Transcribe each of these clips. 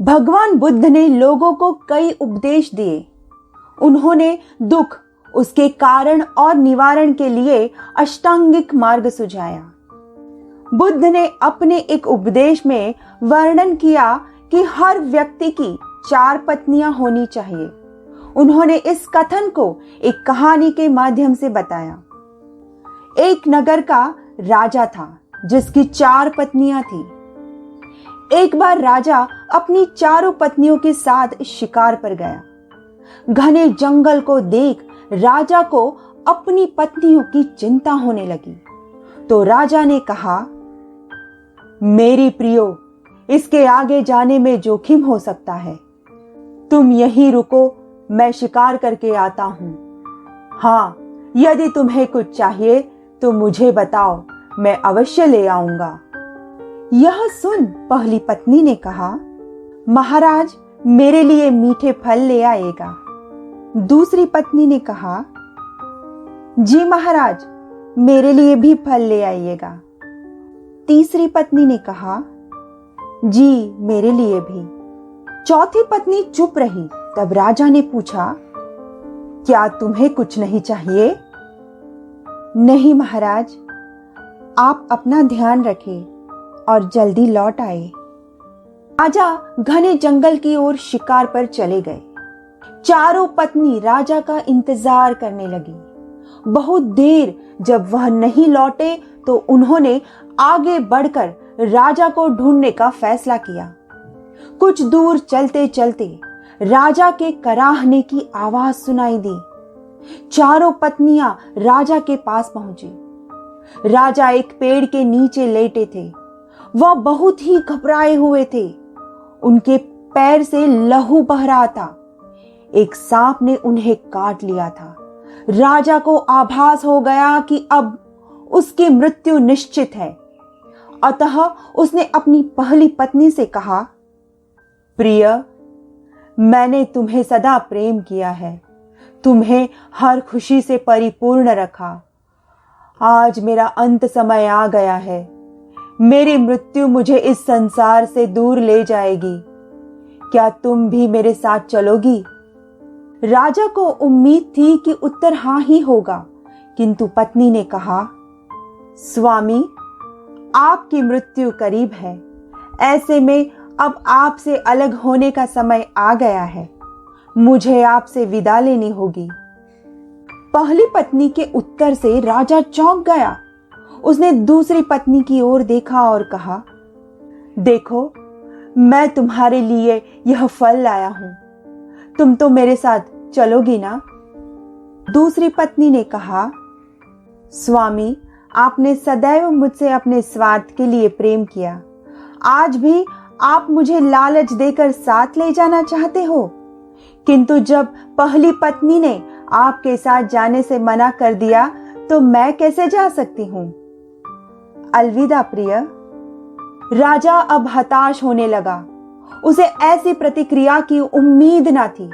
भगवान बुद्ध ने लोगों को कई उपदेश दिए। उन्होंने दुख, उसके कारण और निवारण के लिए अष्टांगिक मार्ग सुझाया। बुद्ध ने अपने एक उपदेश में वर्णन किया कि हर व्यक्ति की 4 पत्नियां होनी चाहिए। उन्होंने इस कथन को एक कहानी के माध्यम से बताया। एक नगर का राजा था जिसकी 4 पत्नियां थी। एक बार राजा अपनी चारों पत्नियों के साथ शिकार पर गया। घने जंगल को देख राजा को अपनी पत्नियों की चिंता होने लगी। तो राजा ने कहा, मेरी प्रियो, इसके आगे जाने में जोखिम हो सकता है। तुम यहीं रुको, मैं शिकार करके आता हूं। हाँ, यदि तुम्हें कुछ चाहिए तो मुझे बताओ, मैं अवश्य ले आऊंगा। यह सुन पहली पत्नी ने कहा, महाराज, मेरे लिए मीठे फल ले आएगा। दूसरी पत्नी ने कहा, जी महाराज, मेरे लिए भी फल ले आइएगा। तीसरी पत्नी ने कहा, जी मेरे लिए भी। चौथी पत्नी चुप रही। तब राजा ने पूछा, क्या तुम्हें कुछ नहीं चाहिए? नहीं महाराज, आप अपना ध्यान रखें और जल्दी लौट आए। राजा घने जंगल की ओर शिकार पर चले गए। चारों पत्नी राजा का इंतजार करने लगी। बहुत देर जब वह नहीं लौटे तो उन्होंने आगे बढ़कर राजा को ढूंढने का फैसला किया। कुछ दूर चलते चलते राजा के कराहने की आवाज सुनाई दी। चारों पत्नियां राजा के पास पहुंची। राजा एक पेड़ के नीचे लेटे थे। वह बहुत ही घबराए हुए थे। उनके पैर से लहू बह रहा था। एक सांप ने उन्हें काट लिया था। राजा को आभास हो गया कि अब उसकी मृत्यु निश्चित है। अतः उसने अपनी पहली पत्नी से कहा, प्रिय, मैंने तुम्हें सदा प्रेम किया है, तुम्हें हर खुशी से परिपूर्ण रखा। आज मेरा अंत समय आ गया है। मेरी मृत्यु मुझे इस संसार से दूर ले जाएगी। क्या तुम भी मेरे साथ चलोगी? राजा को उम्मीद थी कि उत्तर हाँ ही होगा, किंतु पत्नी ने कहा, स्वामी, आपकी मृत्यु करीब है। ऐसे में अब आपसे अलग होने का समय आ गया है। मुझे आपसे विदा लेनी होगी। पहली पत्नी के उत्तर से राजा चौंक गया। उसने दूसरी पत्नी की ओर देखा और कहा, देखो, मैं तुम्हारे लिए यह फल लाया हूं। तुम तो मेरे साथ चलोगी ना? दूसरी पत्नी ने कहा, स्वामी, आपने सदैव मुझसे अपने स्वार्थ के लिए प्रेम किया। आज भी आप मुझे लालच देकर साथ ले जाना चाहते हो। किंतु जब पहली पत्नी ने आपके साथ जाने से मना कर दिया तो मैं कैसे जा सकती हूं? अलविदा प्रिय। राजा अब हताश होने लगा। उसे ऐसी प्रतिक्रिया की उम्मीद न थी।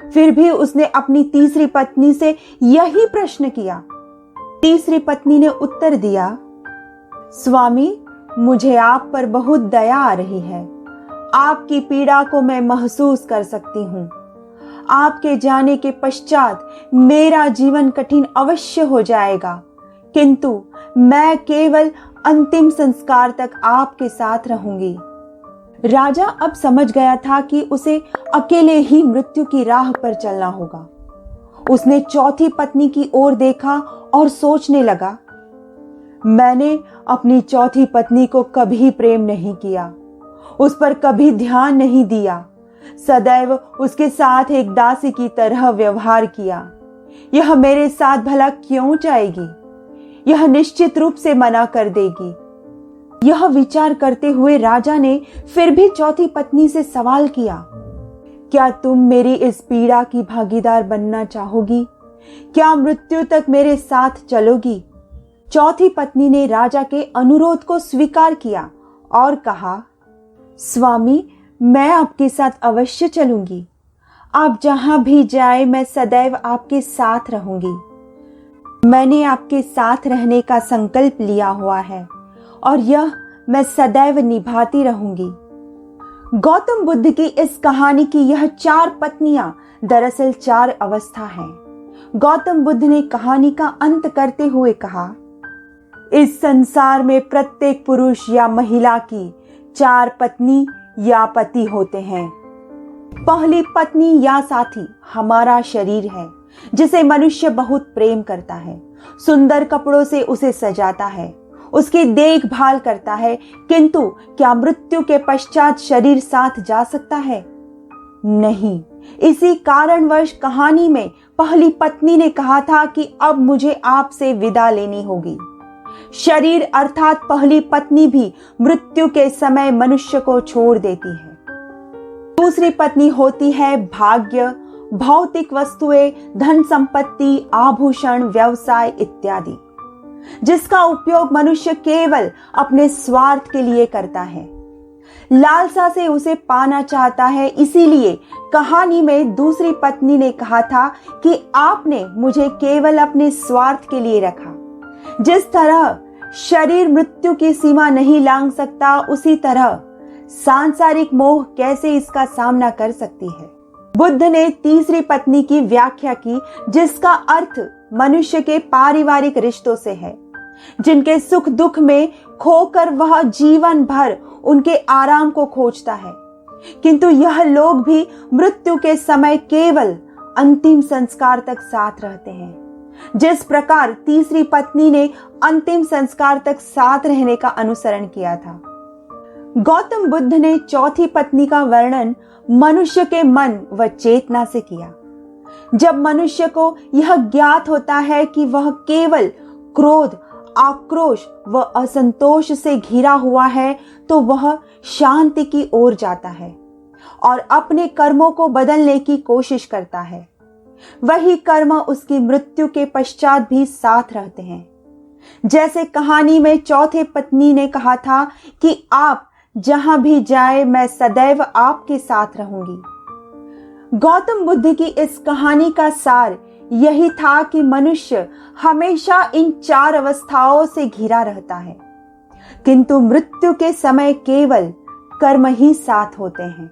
फिर भी उसने अपनी तीसरी पत्नी से यही प्रश्न किया। तीसरी पत्नी ने उत्तर दिया, स्वामी, मुझे आप पर बहुत दया आ रही है। आपकी पीड़ा को मैं महसूस कर सकती हूँ। आपके जाने के पश्चात मेरा जीवन कठिन अवश्य हो जाएगा, किंतु मैं केवल अंतिम संस्कार तक आपके साथ रहूंगी। राजा अब समझ गया था कि उसे अकेले ही मृत्यु की राह पर चलना होगा। उसने चौथी पत्नी की ओर देखा और सोचने लगा, मैंने अपनी चौथी पत्नी को कभी प्रेम नहीं किया, उस पर कभी ध्यान नहीं दिया, सदैव उसके साथ एक दासी की तरह व्यवहार किया। यह मेरे साथ भला क्यों जाएगी? यह निश्चित रूप से मना कर देगी। यह विचार करते हुए राजा ने फिर भी चौथी पत्नी से सवाल किया, क्या तुम मेरी इस पीड़ा की भागीदार बनना चाहोगी? क्या मृत्यु तक मेरे साथ चलोगी? चौथी पत्नी ने राजा के अनुरोध को स्वीकार किया और कहा, स्वामी, मैं आपके साथ अवश्य चलूंगी। आप जहां भी जाए मैं सदैव आपके साथ रहूंगी। मैंने आपके साथ रहने का संकल्प लिया हुआ है और यह मैं सदैव निभाती रहूंगी। गौतम बुद्ध की इस कहानी की यह 4 पत्नियां दरअसल 4 अवस्था हैं। गौतम बुद्ध ने कहानी का अंत करते हुए कहा, इस संसार में प्रत्येक पुरुष या महिला की 4 पत्नी या पति होते हैं। पहली पत्नी या साथी हमारा शरीर है, जिसे मनुष्य बहुत प्रेम करता है, सुंदर कपड़ों से उसे सजाता है, उसकी देखभाल करता है, किंतु क्या मृत्यु के पश्चात शरीर साथ जा सकता है? नहीं। इसी कारणवश कहानी में पहली पत्नी ने कहा था कि अब मुझे आपसे विदा लेनी होगी। शरीर अर्थात पहली पत्नी भी मृत्यु के समय मनुष्य को छोड़ देती है। दूसरी पत्नी होती है भाग्य, भौतिक वस्तुएं, धन संपत्ति, आभूषण, व्यवसाय इत्यादि, जिसका उपयोग मनुष्य केवल अपने स्वार्थ के लिए करता है, लालसा से उसे पाना चाहता है। इसीलिए कहानी में दूसरी पत्नी ने कहा था कि आपने मुझे केवल अपने स्वार्थ के लिए रखा। जिस तरह शरीर मृत्यु की सीमा नहीं लांघ सकता, उसी तरह सांसारिक मोह कैसे इसका सामना कर सकती है। बुद्ध ने तीसरी पत्नी की व्याख्या की, जिसका अर्थ मनुष्य के पारिवारिक रिश्तों से है, जिनके सुख दुख में खोकर वह जीवन भर उनके आराम को खोजता है, किंतु यह लोग भी मृत्यु के समय केवल अंतिम संस्कार तक साथ रहते हैं। जिस प्रकार तीसरी पत्नी ने अंतिम संस्कार तक साथ रहने का अनुसरण किया था। गौतम बुद्ध ने चौथी पत्नी का वर्णन मनुष्य के मन व चेतना से किया। जब मनुष्य को यह ज्ञात होता है कि वह केवल क्रोध, आक्रोश व असंतोष से घिरा हुआ है, तो वह शांति की ओर जाता है और अपने कर्मों को बदलने की कोशिश करता है। वही कर्म उसकी मृत्यु के पश्चात भी साथ रहते हैं। जैसे कहानी में चौथे पत्नी ने कहा था कि आप जहां भी जाए मैं सदैव आपके साथ रहूंगी। गौतम बुद्ध की इस कहानी का सार यही था कि मनुष्य हमेशा इन 4 अवस्थाओं से घिरा रहता है, किंतु मृत्यु के समय केवल कर्म ही साथ होते हैं।